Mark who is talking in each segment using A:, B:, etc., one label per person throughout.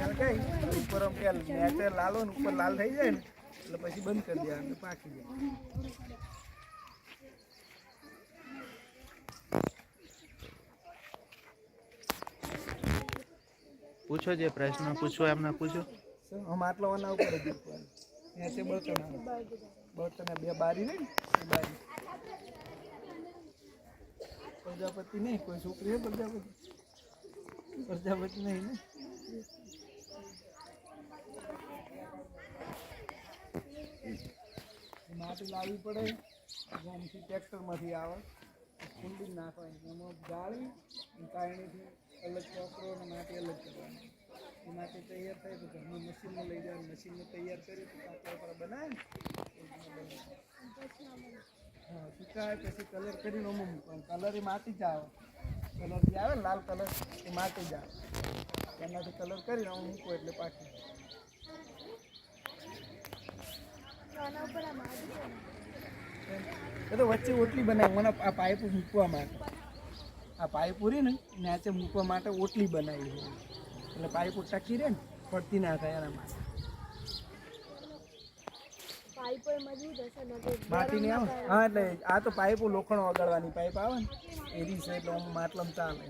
A: Smell કઈ ઉપર આમ કે નેચર લાલો ને ઉપર લાલ થઈ જાય ને એટલે પછી બંધ કરી દેવાનું પાકી જાય.
B: પૂછો જે પ્રશ્ન પૂછો એમને પૂછો.
A: આમ આટલો આના ઉપર જ મૂકવાનું. નેચે બળતણ બે બારી ને બારી પ્રજાપતિ નહીં કોઈ છોકરી હે પ્રજાપતિ નહીં ને માટી લાવવી પડે ગામથી ટ્રેક્ટરમાંથી આવે કુંડી નાખવાની એમાં ગાળી કારણીથી અલગ ચોપડો અને માટી અલગ કરવાની એ માટી તૈયાર થાય તો ઘરમાં મશીનમાં લઈ જવાનું મશીનમાં તૈયાર કરી તો કાપડ પર બનાવે ને હા સુકાય પછી કલર કરીને અમુક મૂકવાનું કલર એ માટી જ આવે કલર જે આવે ને લાલ કલર એ માટી જ આવે એનાથી કલર કરીને અમુક મૂકો એટલે પાકી એ તો વચ્ચે ઓટલી બનાવી મને આ પાઇપ મૂકવા માટે આ પાઇપ પૂરી ને નીચે મૂકવા માટે ઓટલી બનાવી હોય એટલે પાઇપ ટકી રહે ને પડતી ના થાય એના માટે માટી નહીં આવે હા એટલે આ તો પાઇપો લોખંડ વગાડવાની પાઇપ આવે ને એ રીસે એટલે માટલામાં ચાલે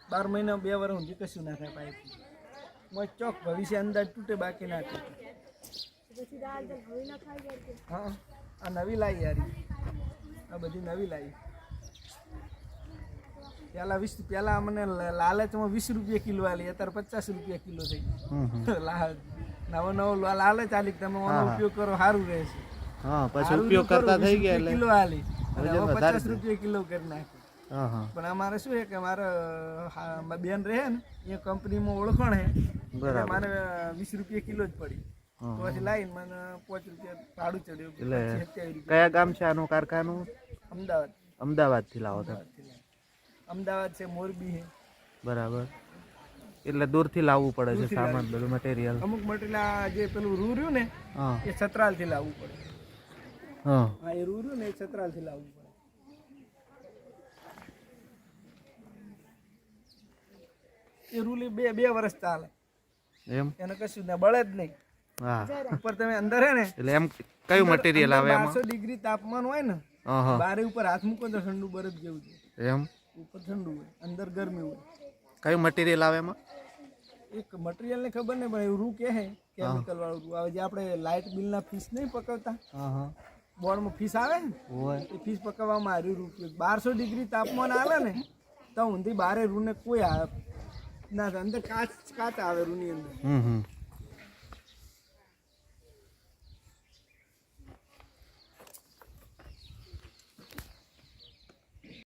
A: 12 મહિના 2 વર્ષ સુધી કશું ના થાય પાઇપ ચોક ભવિષ્ય અંદાજ તૂટે બાકી ના તૂટે હા આ નવી લાવી યારી આ બધી નવી લાવી પહેલા મને લાલચમાં 20 રૂપિયા કિલો આલી અત્યારે 50 રૂપિયા કિલો થઈ નવો લાલચ આલી તમે એનો ઉપયોગ કરો સારું રહેશે
B: હા પછી ઉપયોગ કરતા થઈ ગયા એટલે
A: કિલો આલી હવે 50 રૂપિયા કિલો કરી નાખી પણ અમારે શું છે કે મારા બેન રહે ને એ કંપનીમાં ઓળખણ હે બરાબર મને 20 રૂપિયા કિલો જ પડી તો પછી લાઈન મને 5 રૂપિયા ભાડું ચડ્યું એટલે
B: કયા ગામ છે આનું કારખાનું અમદાવાદ થી લાવો છો
A: અમદાવાદ છે મોરબી છે
B: બરાબર એટલે દૂરથી લાવવું પડે છે સામાન બધું મટીરીયલ
A: અમુક મટીરીયલ જે પેલું રૂ રહ્યું ને એ છત્રાલ થી લાવવું પડે હા એ રૂ રહ્યું ને એ છત્રાલ થી લાવવું પડે એ રૂલી બે વર્ષ ચાલે
B: એમ
A: એને કશું ના બળે જ નહીં
B: હા
A: ઉપર તમે અંદર હે ને
B: એટલે એમ કયું મટીરીયલ આવે એમાં
A: 1200 ડિગ્રી તાપમાન હોય ને બારે ઉપર હાથ મૂકો તો ઠંડુ બરફ જેવું છે
B: એમ
A: ઉપર ઠંડુ હોય અંદર ગરમી હોય
B: કયું મટીરીયલ આવે એમાં
A: એક મટીરીયલ ને ખબર નહીં પણ એવું રૂ કે હે કેમિકલ વાળું રૂ આવે જે આપણે લાઇટ બિલ ના ફીસ નહીં પકવતા બોર્ડમાં ફીસ આવે ને એ ફીસ પકવવામાં આવ્યું રૂ 1200 ડિગ્રી તાપમાન આવે ને તો ઊંધી બારે રૂ ને કોઈ આવે ના અંદર કાચ આવે રૂની અંદર